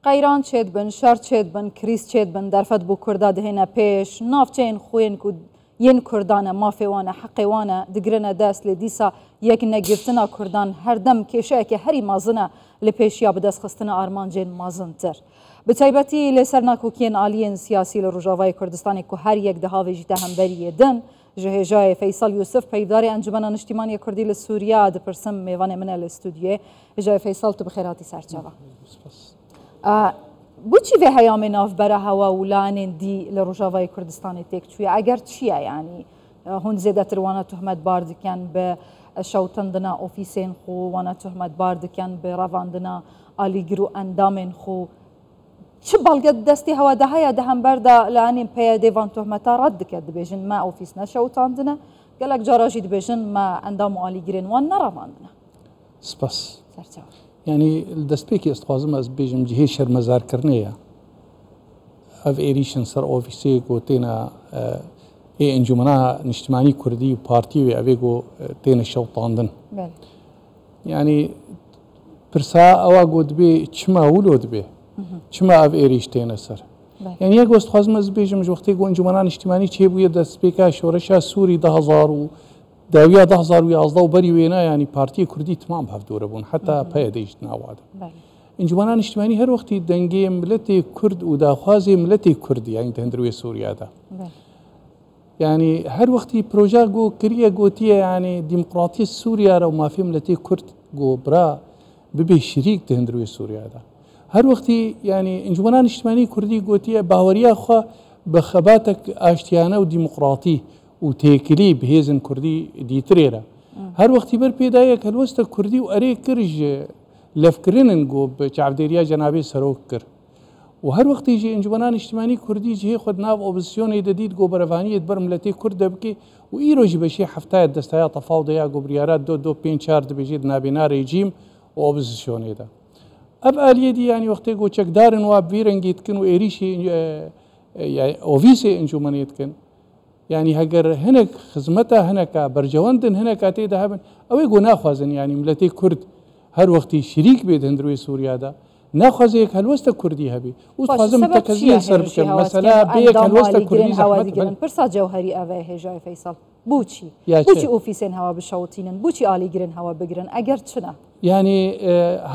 قەیران چێت بن شەر چێت بن کریس چێت بن دەرفەت بۆ کووردا دهێنە پێش ناوچەیەن خوێن و یەن کوردانە مافێوانە حەقێوانە دگرنە دەست لێ دیسا یەک نەگرتنا کوردان هەردەم کێشەیەکی هەری مازنە لە پێشیا بەدەستخستنە ئارمانجێن مازنتر بتایبەتی لەسەر ناکۆکیên aliyên siyasî li Rojavayê Kurdistanê ku her yek di havê jî te hemberiyê din ji hêjayê Feysal Yusuf peydarê Encumena Niştimaniyê Kurdî li Sûriya dipirsim mêvanê min e li stûdyoyê hêjayê Feysal tu bi xêr hatî serçava بۆچی vê heyamê navbera hewa û lanên dî li Rojavayê Kurdistanê têk çûye eger çi ye yanî hûn zêdetir wana tuhmetbar dikin bi şewtindina ofîsên xwe wana tuhmetbar dikin bi revandina alîgir û endamên xwe çi balget destê hewa de heye di hember de li anên peyedê van tuhmeta rad dike dibêjin me ofîs neşewtandine gelek cara jî dibêjin me endam û alîgirên wan nerevandine. Spas. Yani destpêkê ez dixwazim ez bêjim cihê şermezarkirinê ye ev êrîşin ser ofîsê ku têne ê Encumena Niştimanî Kurdî û partiyê wê evê ku têne şewtandin. Yani pirsa ewa got dibê çima wilo dibê çima ev êrîş têne ser. Yani yek west dixwazim ez bêjim ji wextê ku Encumena Niştimanî çêbûye destpêka şoreşa Sûrî 2000 داویا 2011 و بری وینا یعنی پارتی کردی تمام هفدوره بون حتی پیدایش نواده. انجمنان اجتماعی هر وقتی دنگی ملت کرد و داخواز ملت کردی یعنی تندروی سوریا ده. یعنی هر وقتی پروژه گو کریه گوتیه یعنی دموکراتی سوریا را و مافی ملت کرد گو برا ببی شریک تندروی سوریا ده. هر وقتی یعنی انجمنان اجتماعی کردی گوتیه باوریا خو بخباتک آشتیانه و دموکراتی و تێکلی بهێزن کوردی دیترێرە هەر وەختی بەر پێدایە کە هەلوەستە کوردی و ئەرێ کرژ لەفکردن گۆ بە چاودێریە جەنابێ سەرۆک کرد و هەر وەختیژی ئەنجومەنان نیشتیمانی کوردی جهێ خود ناو ئۆپۆزیسیۆنێ دەدیت گۆ بەرەڤانیەت بەر ملەتێ کورد دەبکێ و ئیرۆژی بەشی هەفتایە دەستایە تەفاو دەیا گۆ بریارات 2-5 دەبێژێت نابێنا ڕێجیم و ئۆپۆزیسیۆنێدا ئەب ئالیەدی ینی وەختێ گۆ چەکدارن وا بیرەنگێتکن و ئێریشی ئۆڤیسێ ئەنجومەنێتکن يعني هەگەر هەنێک خزمەتە هەنەکە بەرجەوەندن هەنێکا تێدا هەبن ئەوەی گۆ ناخوازن ینی ملەتی کورد هەر وەختی شریک بێت هەندروی سووریادا ناخوازەیەک هەلوەستە کوردی هەبێ وخوازم تەکەزیە سەر بکەم مەسەلا بەیەک هەلوەستە کوردی زەحمەت پرسا جەوهەری ئەوەیە هێژای فەیساڵ بۆچی ئۆفیسێن هەوا بشەوتینن بۆچی ئالیگرن هەوا بگرن ئەگەر چنە يعني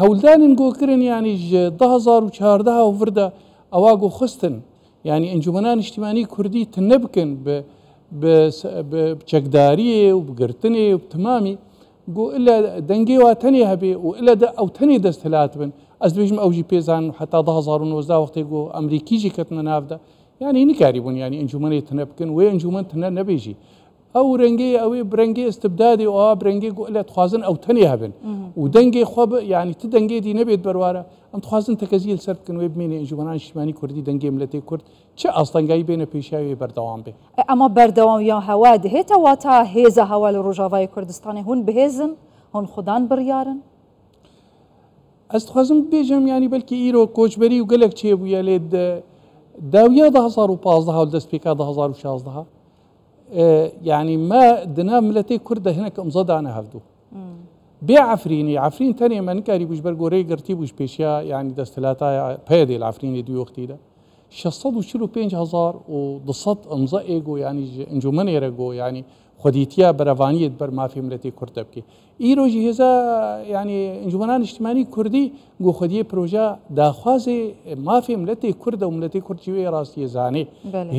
هەولدانن گۆکردن ینی 2014 و وردا ئەوا گۆ خستن يعني انجمنان اجتماعي كردي تنبكن بچەکداریێ و بگرتنێ و تمامی گۆ ئللا دەنگێ وا تەنێ هەبێ و ئللا ئەو تەنێ دەستهلات بن ئەس دەبێژم ئەوژی پێزان حتا 2019 وەختێ گۆ ئەمریکیژی کەتنە نافدا یعنی نکاری بوون ینی ئەنجومەنێ تنە بکەن وێ ئەنجومەن تنە نەبێژی ئەو ڕەنگەی ئەوەی برەنگێ ئستبدادی و ئەوە برەنگێ گۆ ئللا دخوازن ئەو تەنێ هەبن و دەنگێ خۆ یعنی ت دەنگێتی نەبێت بەروارە ئەم دخوازن تەکەزیل سەر بکەن وێ بمێنێ ئەنجومەنان نیشتیمانی کوردی دەنگێ ملەتێ کورد چه ئاستەنگایی بێنە پێشاوی بەردەوام بێ ئەمە بەردەوام یان هەوا دهێتەوە تا هێزە هەوا لە ڕۆژاوای کوردستانی هون بهێزن هون خوددان بڕیارن ئەس دخوازم بێژم ینی بەلکی ئیرۆ کۆچبەری و گەلێک چێبووە لێ داویە 2015 و دەست پێکا 2016 يعني ما دنا ملتي كرده هناك امزدانه هفدو بيع عفريني عفرين تاني ما نكاري بوش برغوري قرتي بوش بيشيا يعني دستلاتا بيدي العفريني دي وقتي ده شصدوا شلو 5000 ودصت امزا ايجو يعني انجومن يرغو يعني خديتيا برافانيه بر ما في ملتي كرده بكي ايروجي هذا يعني انجومنان اجتماعي كردي جو خديه بروجا داخوازي ما في ملتي كرده وملتي كردي راسي زاني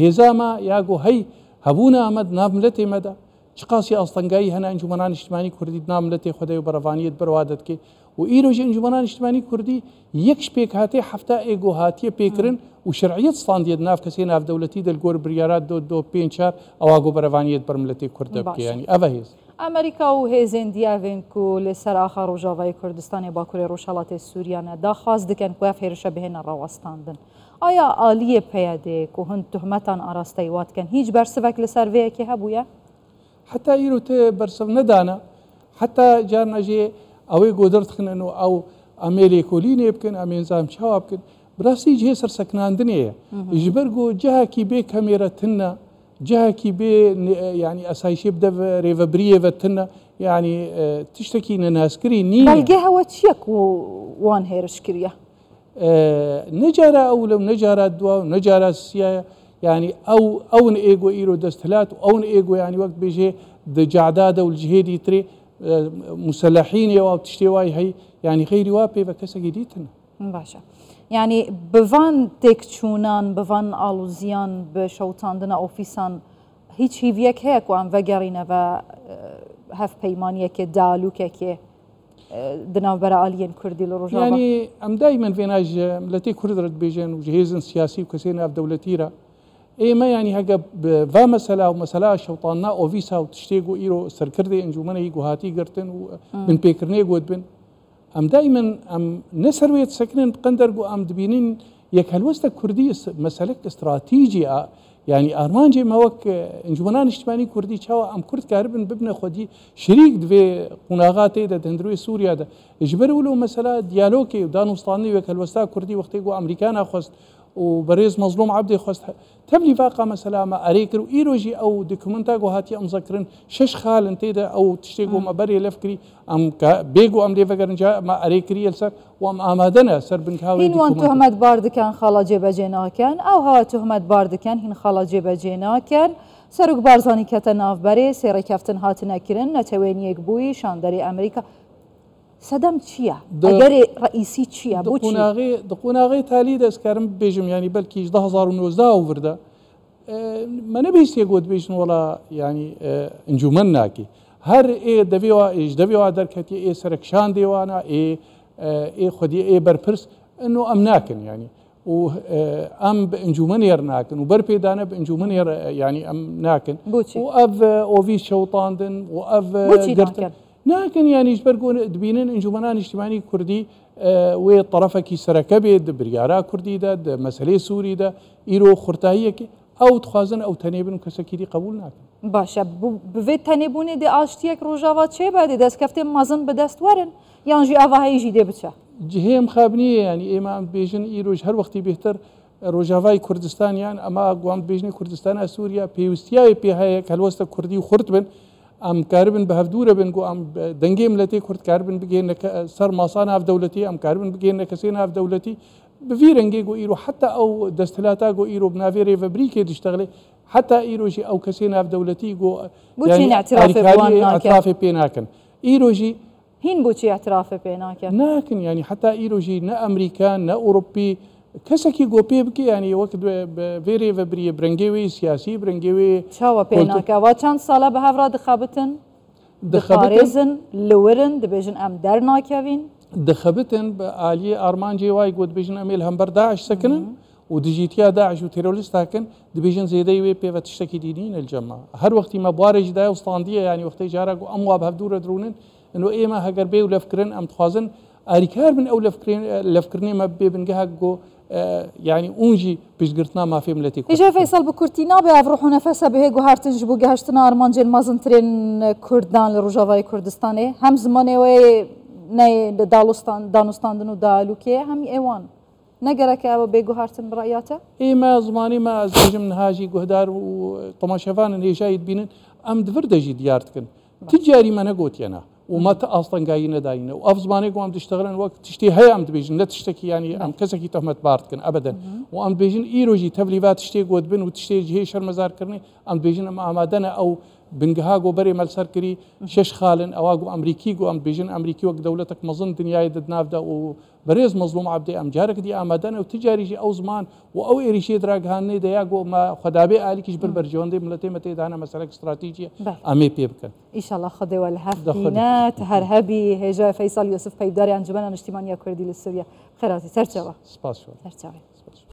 هذا ما ياغو هي هبونا أمد ناب ملتي مدى شقاسي أصلاً هنا انجمنان اجتماعي كردي ناب ملتي خدای برافانیت بروادت که و ایروج انجمنان اجتماعي كردي يكش بيك هاتي حفتا ايجو هاتي بيكرن وشرعية صانديد ناف كسي ناف دولتي دلگور بريارات دو بينشار اواغو برافانيت برملتي كرده بكي يعني اوهيز امریکا و هێزên دیاڤên ku li ser axa Rojavayê Kurdistanê Bakurê Rojhilatê Sûriyane daxwaz dikin ku ev hêrişe bihêne rawestandin آیا aliyê peyedê ku hûn tuhmetan arasteyî wat dikin hîç bersivek li ser vê yekê hebûye حتى îro tê bersiv nedane heta carna jê ew ê godir dixinin û ew em ê lêkolînê bikin em ê nizam çawa bikin bi rastî cihê sersekinandinê ye ji ber ku cihekî bê kamêra tinne cihekî bê yani esayişê bide rêvebiriyê ve tinne yani tiştekî nenazkirî nîye belge hewe çi ye ku wan hêriş kiriye نجارة أولى ونجارة دوا ونجارة سيا يعني أو نيجو إيرو دستلات أو نيجو يعني وقت بيجي دجعدادة والجهادي تري مسلحين يا وتشتواي هي يعني خيري وابي بكسا جديدنا. باشا يعني بفان تكتشونان بفان آلوزيان بشوتاندنا أوفيسان هیچ هیویک هيك وان وگرینه و هف پیمانیه که دالوکه که دناو برای کردی لروجا يعني ام دائما فيناج ملتي كرد رد بيجن وجهاز سياسي وكسينا في دولتي را اي ما يعني هكا فا مسألة ومسألة شوطانا او فيسا وتشتيقو ايرو سركردي انجومنا يقو هاتي قرتن من بيكرني قود بن ام دائما ام نسروية سكنن بقندرقو ام دبينين يك هلوستا كردي مسألة استراتيجية يعني ارمانجي ما وك انجمنان اجتماعي كردي تشاو ام كرد كاربن ببنى خدي شريك دفي قناغاتي دا دندروي سوريا دا اجبروا له مساله ديالوكي ودانوستاني وك الوستا كردي وقتي جو امريكان اخذ وبريز مظلوم عبدي خست تبلي فاقا مثلا ما اريكرو ايروجي او دوكيومنتا جو هاتي ام ذكرن شش خال انتيدا او تشتيغو ما بري لفكري ام بيجو ام ديفكرن جا ما اريكري يلسر وام امادنا سر بنكاوي هين وان تهمت بارد كان خالا جيبا جينا كان او ها تهمت بارد كان هين خالا جيبا جينا كان سرق بارزاني كتناف بري سيري كفتن هاتنا كرن نتوين يقبوي شاندري امريكا سدم چیه؟ اگر رئیسی چیه؟ بو چی؟ دقوناغي تالي دس كارم بيجم يعني بلكي 2019 وفردا ما نبيش يقود بيجن ولا يعني انجومناكي هر اي دبيوا دركتي اي سركشان ديوانا اي خدي اي بربرس انه امناكن يعني و ام بانجومن يرناكن وبربيدانا بانجومن يعني امناكن واف اوفي شوطاندن واف قرتن لكن يعني يجبرقون دبينين انجمنان اجتماعي كردي وطرفك سركبي بريارا كردي دا مسألة سوري دا إيرو خرطاهية او تخوازن او تنيبن كسكيري قبول ناكن باشا بفيت تنيبوني دي آشتيك روجاوات چه بعد دست كفتين مازن بدست ورن يانجي آفا هاي جي دي بچه جهه مخابنية يعني إما بيجن إيروج هر وقتي بيهتر روجاوای كردستان يعني اما قوام بيجني كردستان سوريا بيوستياي بي هاي كالوستا كردي وخرط بن ام كاربن بهفدوره بنقو ام دنگي ملتي كرد كاربن بجين سر ماصانا في دولتي ام كاربن بجين كسينا في دولتي بفيرنجي جو ايرو حتى او دستلاتا جو ايرو بنافيري فابريكي تشتغلي حتى ايروجي او كسينا في دولتي جو يعني اعتراف بيناكن ايروجي هين بوشي اعتراف بيناكن لكن يعني حتى ايروجي نا امريكان نا اوروبي كسكي جو بيبكي يعني وقت فيري فبري برنجيوي سياسي برنجيوي شاوا بيناكا وچند سالا به هفرا دخابتن دخارزن لورن دبيجن ام درناكوين دخبتن بآلية ارمانجي واي قد بيجن اميل هم بر داعش سكنن ودجيتيا داعش وتيروريست هاكن دبيجن زيدي وي بيفا تشتكي دينين الجماعة هر وقت ما بوارج دا وسطاندية يعني وقت جارا اموا بهفدور درونن انه ايما هاجر بي ولفكرن ام تخازن اريكار من او لفكرني ما بيبنجها جو يعني اونجي بيشقرتنا ما في ملتي اجا فيصل بكورتينا بيفرحوا نفسها بهيك وهارتن جبو جهشتنا ارمانجي المازن ترين كردان لروجافاي كردستاني هم زماني وي ني دانوستاندن ودالوكي هم ايوان نقرك ابو بيجو هارتن براياته اي ما زماني ما ازجم نهاجي قهدار وطماشفان هي جاي بينن ام دفردجي ديارتكن تجاري ما نقوت انا وما اصلا قاينه داينه وافزماني قوم تشتغلن وقت تشتي هي ام تبيجن لا تشتكي يعني ام كسكي تهمت بارتكن ابدا وام بيجن ايروجي تبليفات تشتي قود بن وتشتي جهي شرمزار كرني ام بيجن ام امادنا او بنقهاقو بري مال سركري شش خالن اواقو امريكي قو ام بيجن امريكي وقت دولتك مظن دنياي دنافدا وبريز مظلوم عبدي ام جارك دي امادنا وتجاري جي او زمان او ايريشي دراغ هاني دياقو ما خدابي اليكش بربرجون دي ملتي متي دانا مسالك استراتيجيه امي بيبكن ان شاء الله خدي والهفينا تهرهبي هجا فيصل يوسف بيداري انجمن اجتماعيه كردي لسوريا خيراتي سرچوا سپاس سرچوا